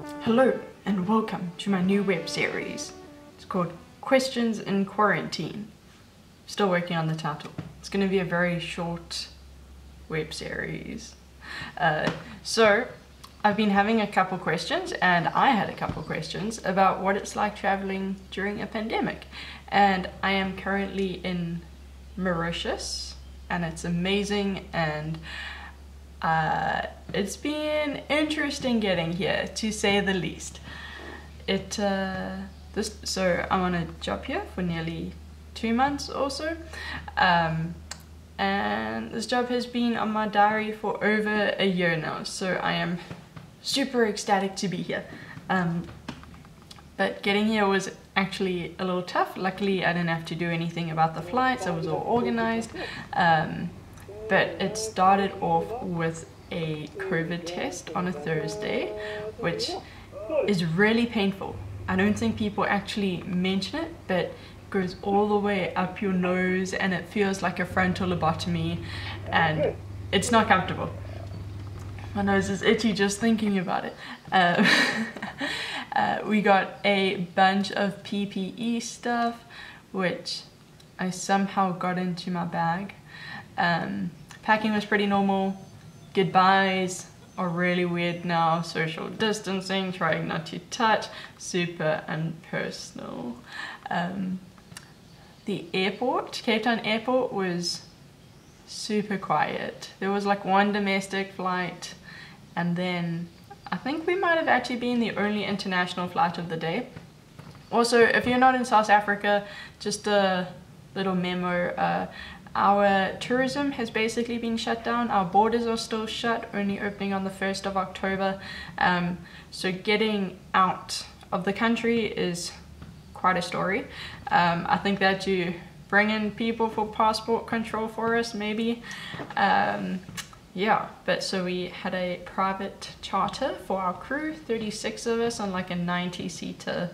Hello and welcome to my new web series. It's called Questions in Quarantine. Still working on the title. It's going to be a very short web series. So I've been having a couple questions, and I had a couple questions about what it's like traveling during a pandemic. And I am currently in Mauritius, and it's amazing, and it's been interesting getting here, to say the least. So I'm on a job here for nearly 2 months or so, and this job has been on my diary for over a year now, so I am super ecstatic to be here. But getting here was actually a little tough. Luckily I didn't have to do anything about the flights, I was all organized. But it started off with a COVID test on a Thursday, which is really painful. I don't think people actually mention it, but it goes all the way up your nose and it feels like a frontal lobotomy, and it's not comfortable. My nose is itchy just thinking about it. We got a bunch of PPE stuff, which I somehow got into my bag. Packing was pretty normal. Goodbyes are really weird now. Social distancing, trying not to touch, super impersonal. The airport, Cape Town airport, was super quiet. There was like one domestic flight, and then I think we might have actually been the only international flight of the day. Also, if you're not in South Africa, just a little memo, our tourism has basically been shut down. Our borders are still shut, only opening on the 1st of October. So getting out of the country is quite a story. I think that you bring in people for passport control for us, maybe. Yeah, but so we had a private charter for our crew, 36 of us on like a 90-seater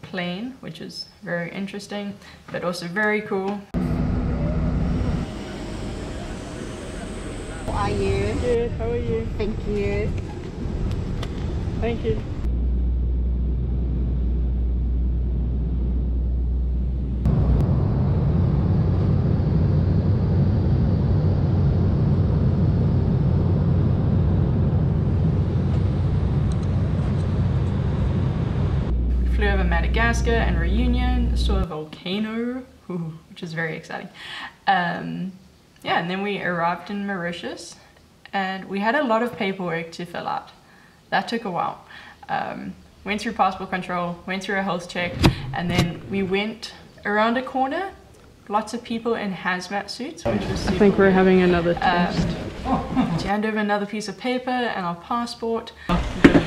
plane, which is very interesting, but also very cool. How are you? Good, how are you? Thank you. Thank you. Flew over Madagascar and Reunion, saw a volcano, which is very exciting. Yeah, and then we arrived in Mauritius, and we had a lot of paperwork to fill out. That took a while. Went through passport control, went through a health check, and then we went around a corner. Lots of people in hazmat suits, which was super. I think we're having another test. To hand over another piece of paper and our passport.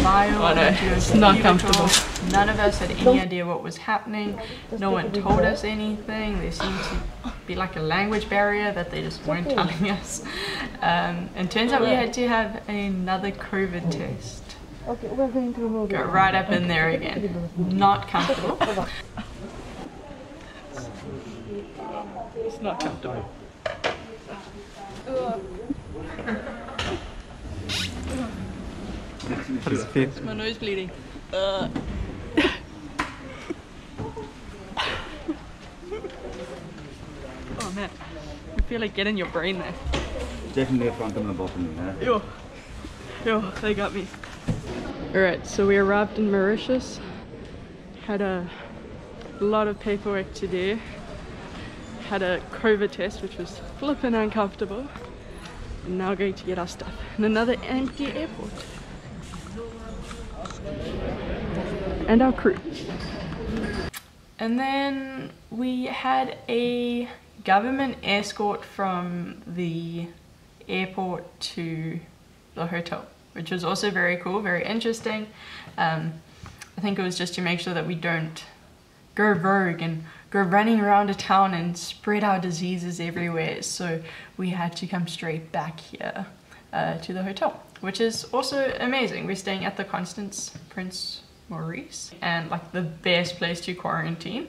Oh no, it's not comfortable. None of us had any idea what was happening. No one told us anything. There seemed to be like a language barrier that they just weren't telling us. And turns out we had to have another COVID test. Okay, we're going to hold Go right up in there again. Not comfortable. It's not comfortable. How does it feel? My nose bleeding. Oh man, I feel like getting your brain there. Definitely a front and a bottom, yeah. Yo, they got me. Alright, so we arrived in Mauritius. Had a lot of paperwork to do. Had a COVID test, which was flippin' uncomfortable. And now going to get our stuff in another empty airport. And our crew. And then we had a government escort from the airport to the hotel, which was also very cool, very interesting. I think it was just to make sure that we don't go rogue and go running around a town and spread our diseases everywhere. So we had to come straight back here to the hotel, which is also amazing. We're staying at the Constance Prince Maurice, and like the best place to quarantine.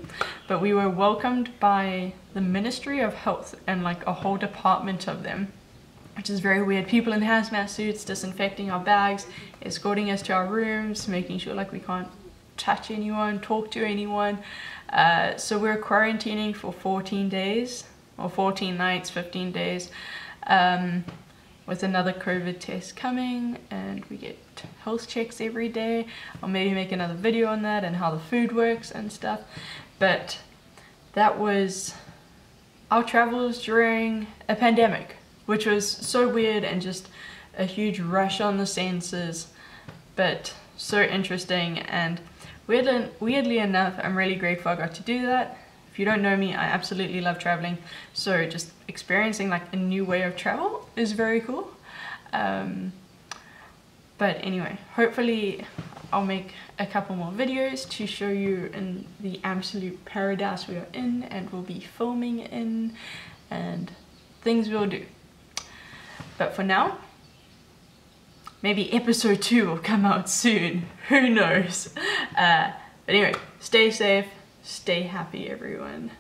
But we were welcomed by the Ministry of Health and like a whole department of them, which is very weird. People in hazmat suits disinfecting our bags, escorting us to our rooms, making sure like we can't touch anyone, talk to anyone. So we're quarantining for 14 days, or 14 nights, 15 days, with another COVID test coming, and we get health checks every day. I'll maybe make another video on that and how the food works and stuff. But that was our travels during a pandemic, which was so weird and just a huge rush on the senses, but so interesting. And weirdly enough, I'm really grateful I got to do that. If you don't know me, I absolutely love traveling, so just experiencing like a new way of travel is very cool. But anyway, hopefully I'll make a couple more videos to show you in the absolute paradise we are in and we'll be filming in, and things we'll do. But for now, maybe episode 2 will come out soon, who knows. But anyway, stay safe, stay happy everyone.